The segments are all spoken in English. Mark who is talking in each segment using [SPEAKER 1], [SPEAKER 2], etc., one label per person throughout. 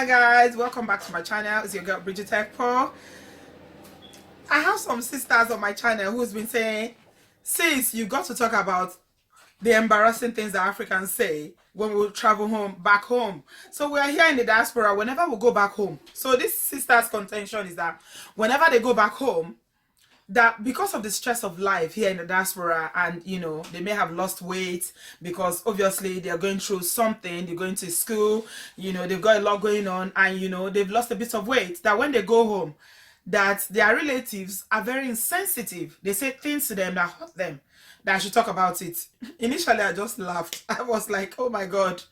[SPEAKER 1] Hi guys, welcome back to my channel. It's your girl Bridget Tech Pro. I have some sisters on my channel who's been saying, sis, you got to talk about the embarrassing things that Africans say when we travel back home. So we are here in the diaspora whenever we go back home. So this sister's contention is that whenever they go back home, that because of the stress of life here in the diaspora, and they may have lost weight because obviously they're going through something, they're going to school, they've got a lot going on, and they've lost a bit of weight, that when they go home, that their relatives are very insensitive. They say things to them that hurt them, that I should talk about it. Initially I just laughed. I was like, oh my god,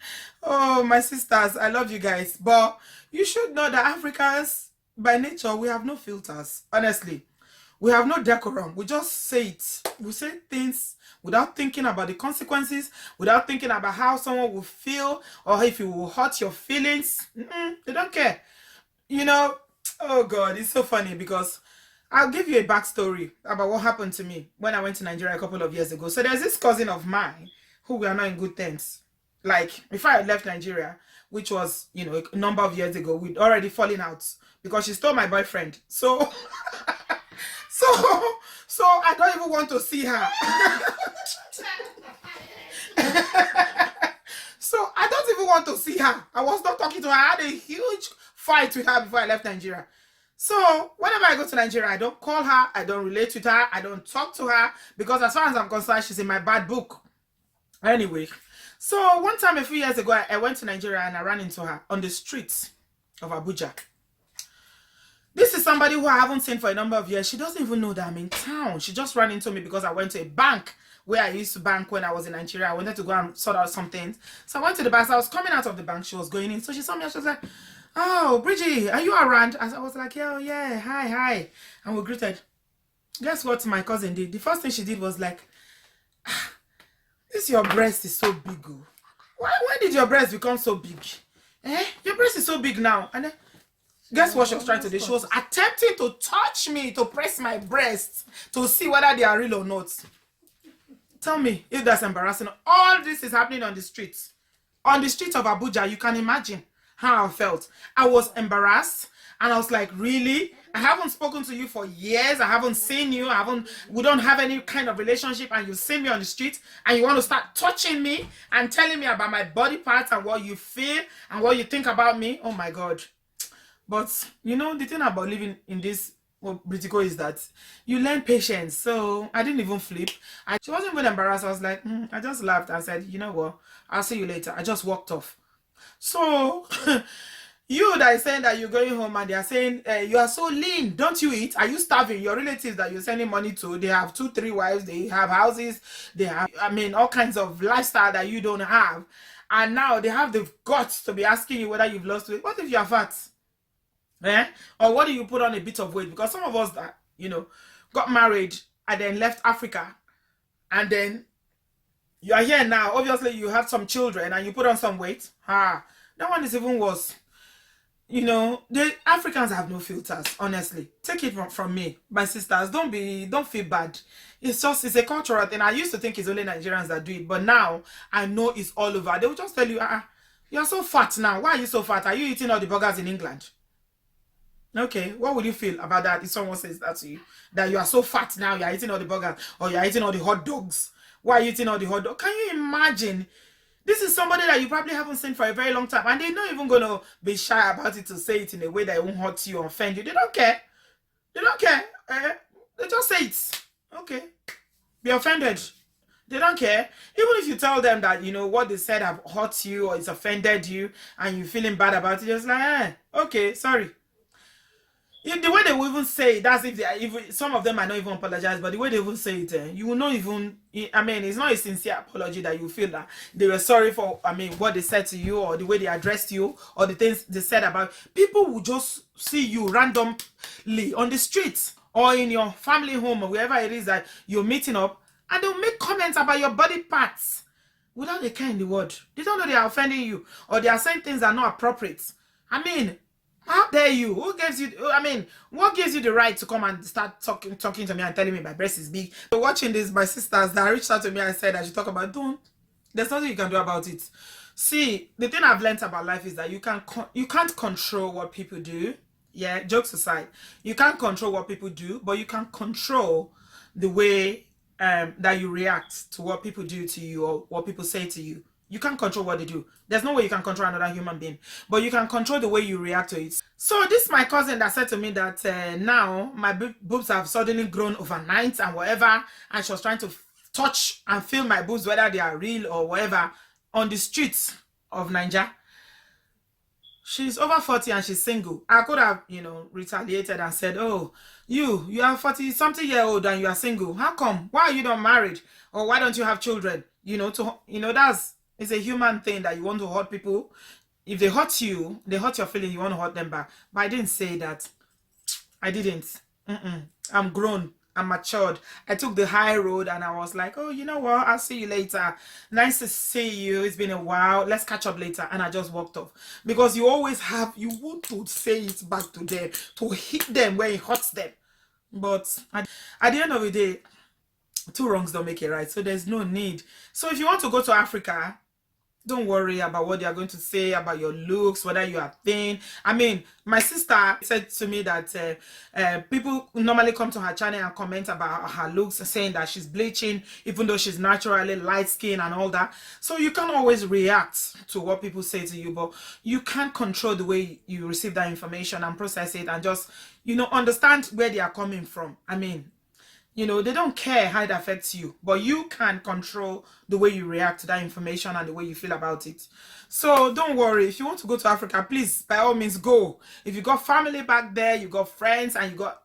[SPEAKER 1] oh my sisters, I love you guys, but you should know that Africans by nature, we have no filters. Honestly, we have no decorum. We just say it. We say things without thinking about the consequences, without thinking about how someone will feel or if it will hurt your feelings. They don't care. Oh God, it's so funny because I'll give you a backstory about what happened to me when I went to Nigeria a couple of years ago. So there's this cousin of mine who we are not in good terms. Like, before I left Nigeria, which was, a number of years ago, we'd already fallen out because she stole my boyfriend. So... So I don't even want to see her. So I don't even want to see her. I was not talking to her. I had a huge fight with her before I left Nigeria. So whenever I go to Nigeria, I don't call her, I don't relate with her, I don't talk to her, because as far as I'm concerned, she's in my bad book. Anyway, so one time a few years ago, I went to Nigeria and I ran into her on the streets of Abuja. This is somebody who I haven't seen for a number of years. She doesn't even know that I'm in town. She just ran into me because I went to a bank where I used to bank when I was in Nigeria. I wanted to go and sort out some things. So I went to the bank. So I was coming out of the bank. She was going in. So she saw me and she was like, oh, Bridget, are you around? And I was like, yeah, hi. And we greeted. Guess what my cousin did? The first thing she did was like, your breast is so big. Why did your breast become so big? Your breast is so big now. And then, guess what she was trying to do? She was attempting to touch me, to press my breasts, to see whether they are real or not. Tell me if that's embarrassing. All this is happening on the streets. On the streets of Abuja, you can imagine how I felt. I was embarrassed, and I was like, really? I haven't spoken to you for years. I haven't seen you. We don't have any kind of relationship, and you see me on the street, and you want to start touching me and telling me about my body parts and what you feel and what you think about me. Oh my God. But, the thing about living in this Britico is that you learn patience. So I didn't even flip. She wasn't even embarrassed. I was like, I just laughed and said, you know what? I'll see you later. I just walked off. So you that is saying that you're going home and they are saying, you are so lean. Don't you eat? Are you starving? Your relatives that you're sending money to, they have 2, 3 wives. They have houses. They have, all kinds of lifestyle that you don't have. And now they have the guts to be asking you whether you've lost weight. What if you're fat? Or what do you put on a bit of weight? Because some of us that got married and then left Africa, and then you are here now, obviously you have some children and you put on some weight. That one is even worse. The Africans have no filters. Honestly, take it from me, my sisters. Don't feel bad. It's a cultural thing. I used to think it's only Nigerians that do it, but now I know it's all over. They will just tell you, you're so fat now. Why are you so fat? Are you eating all the burgers in England? Okay, what would you feel about that if someone says that to you? That you are so fat now, you are eating all the burgers, or you are eating all the hot dogs. Why are you eating all the hot dogs? Can you imagine? This is somebody that you probably haven't seen for a very long time, and they're not even going to be shy about it to say it in a way that it won't hurt you or offend you. They don't care. They don't care. They just say it. Okay. Be offended. They don't care. Even if you tell them that, what they said have hurt you or it's offended you, and you're feeling bad about it, just like, okay, sorry. The way they will even say it, that's if they are even, some of them might not even apologize, but the way they even say it, you will not even, it's not a sincere apology that you feel that they were sorry for, what they said to you, or the way they addressed you, or the things they said about. People will just see you randomly on the streets or in your family home or wherever it is that you're meeting up, and they'll make comments about your body parts without a care in the world. They don't know they are offending you, or they are saying things that are not appropriate. How dare you? Who gives you, what gives you the right to come and start talking to me and telling me my breast is big? So watching this, my sisters that reached out to me and said I should talk about, don't There's nothing you can do about it. See, the thing I've learned about life is that you can't control what people do. Yeah, jokes aside, you can't control what people do, but you can control the way that you react to what people do to you or what people say to you. You can't control what they do. There's no way you can control another human being, but you can control the way you react to it. So this my cousin that said to me that now my boobs have suddenly grown overnight and whatever, and she was trying to touch and feel my boobs, whether they are real or whatever, on the streets of Nigeria. She's over 40 and she's single. I could have, retaliated and said, oh, you are 40 something year old and you are single. How come? Why are you not married? Or why don't you have children? It's a human thing that you want to hurt people. If they hurt you, they hurt your feeling, you want to hurt them back. But I didn't say that. I didn't. I'm grown. I'm matured. I took the high road and I was like, oh, you know what? I'll see you later. Nice to see you. It's been a while. Let's catch up later. And I just walked off. Because you want to say it back to them, to hit them where it hurts them. But at the end of the day, two wrongs don't make it right. So there's no need. So if you want to go to Africa, don't worry about what they are going to say about your looks, whether you are thin. I mean, my sister said to me that people normally come to her channel and comment about her looks, saying that she's bleaching, even though she's naturally light skinned and all that. So you can't always react to what people say to you, but you can't control the way you receive that information and process it and just, understand where they are coming from. I mean, they don't care how it affects you, but you can control the way you react to that information and the way you feel about it. So don't worry. If you want to go to Africa, please, by all means, go. If you got family back there, you got friends, and you got,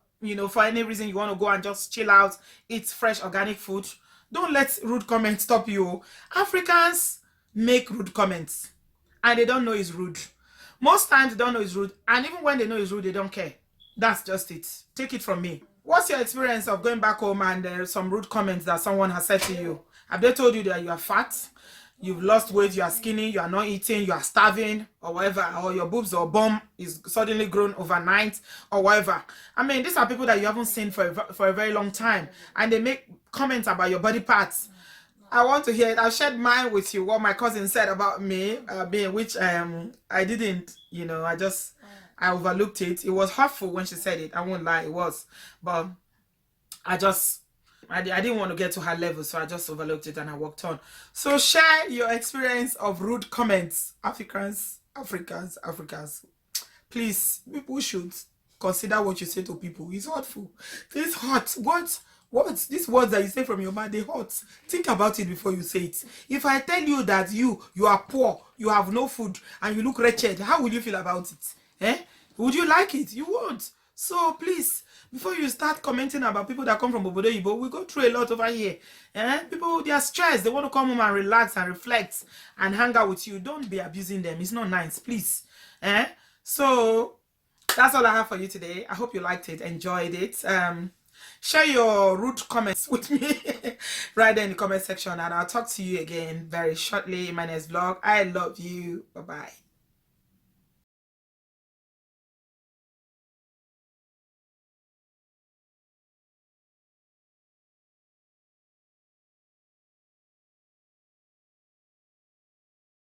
[SPEAKER 1] for any reason you want to go and just chill out, eat fresh organic food, don't let rude comments stop you. Africans make rude comments, and they don't know it's rude. Most times they don't know it's rude, and even when they know it's rude, they don't care. That's just it. Take it from me. What's your experience of going back home and there's some rude comments that someone has said to you? Have they told you that you are fat, you've lost weight, you are skinny, you are not eating, you are starving, or whatever, or your boobs or bum is suddenly grown overnight, or whatever? I mean, these are people that you haven't seen for a very long time, and they make comments about your body parts. I want to hear it. I've shared mine with you, what my cousin said about me, which I didn't, I overlooked it. It was hurtful when she said it. I won't lie, it was. But I didn't want to get to her level, so I just overlooked it and I walked on. So share your experience of rude comments. Africans. Please, people should consider what you say to people. It's hurtful. It's hot. What? These words that you say from your mouth, they hurt. Think about it before you say it. If I tell you that you are poor, you have no food, and you look wretched, how would you feel about it? Would you like it? You won't. So please, before you start commenting about people that come from Obodo, we go through a lot over here. People, they are stressed. They want to come home and relax and reflect and hang out with you. Don't be abusing them. It's not nice, please. So that's all I have for you today. I hope you liked it, enjoyed it. Share your rude comments with me right there in the comment section, and I'll talk to you again very shortly in my next vlog. I love you. Bye-bye.